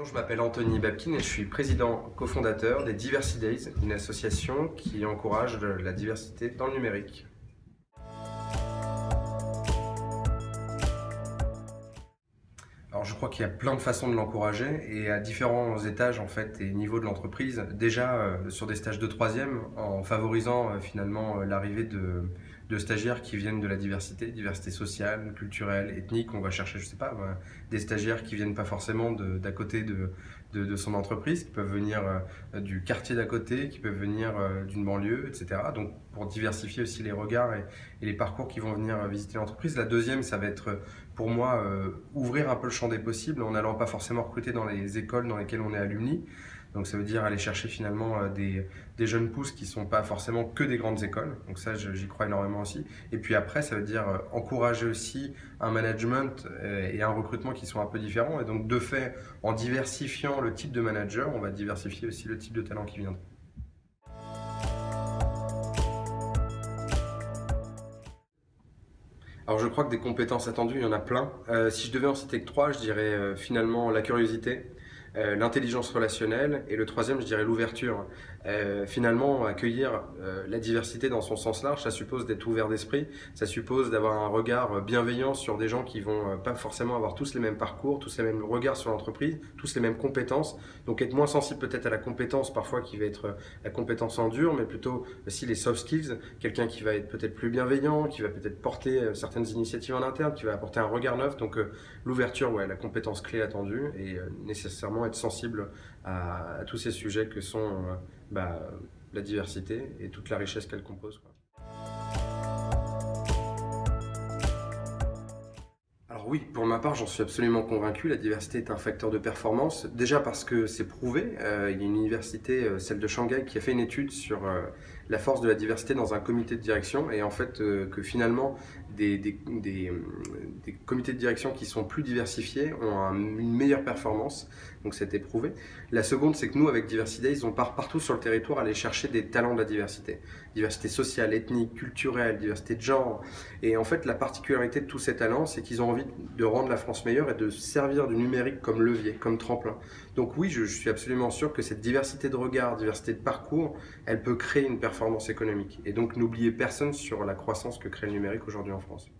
Je m'appelle Anthony Babkin et je suis président cofondateur des Diversity Days, une association qui encourage la diversité dans le numérique. Alors je crois qu'il y a plein de façons de l'encourager et à différents étages en fait et niveaux de l'entreprise. Déjà sur des stages de troisième, en favorisant finalement l'arrivée de stagiaires qui viennent de la diversité sociale, culturelle, ethnique. On va chercher, je sais pas, des stagiaires qui viennent pas forcément d'à côté de son entreprise, qui peuvent venir du quartier d'à côté, qui peuvent venir d'une banlieue, etc. Donc pour diversifier aussi les regards et les parcours qui vont venir visiter l'entreprise. La deuxième, ça va être pour moi ouvrir un peu le champ des possibles en n'allant pas forcément recruter dans les écoles dans lesquelles on est alumni. Donc ça veut dire aller chercher finalement des jeunes pousses qui ne sont pas forcément que des grandes écoles. Donc ça, j'y crois énormément aussi. Et puis après, ça veut dire encourager aussi un management et un recrutement qui sont un peu différents. Et donc de fait, en diversifiant le type de manager, on va diversifier aussi le type de talent qui viendra. Alors je crois que des compétences attendues, il y en a plein. Si je devais en citer que trois, je dirais finalement la curiosité, l'intelligence relationnelle et le troisième, je dirais l'ouverture. Finalement, accueillir la diversité dans son sens large, ça suppose d'être ouvert d'esprit, ça suppose d'avoir un regard bienveillant sur des gens qui vont pas forcément avoir tous les mêmes parcours, tous les mêmes regards sur l'entreprise, tous les mêmes compétences. Donc être moins sensible peut-être à la compétence parfois qui va être la compétence en dur, mais plutôt aussi les soft skills, quelqu'un qui va être peut-être plus bienveillant, qui va peut-être porter certaines initiatives en interne, qui va apporter un regard neuf. Donc l'ouverture, ouais, la compétence clé attendue et nécessairement être sensible à tous ces sujets que sont la diversité et toute la richesse qu'elle compose, quoi. Alors oui, pour ma part, j'en suis absolument convaincu. La diversité est un facteur de performance. Déjà parce que c'est prouvé. Il y a une université, celle de Shanghai, qui a fait une étude sur la force de la diversité dans un comité de direction et en fait que finalement des comités de direction qui sont plus diversifiés ont une meilleure performance. Donc c'était prouvé. La seconde, c'est que nous, avec Diversity Days, on part partout sur le territoire aller chercher des talents de la diversité. Diversité sociale, ethnique, culturelle, diversité de genre. Et en fait, la particularité de tous ces talents, c'est qu'ils ont envie de rendre la France meilleure et de servir du numérique comme levier, comme tremplin. Donc oui, je suis absolument sûr que cette diversité de regard, diversité de parcours, elle peut créer une performance économique. Et donc n'oubliez personne sur la croissance que crée le numérique aujourd'hui en France.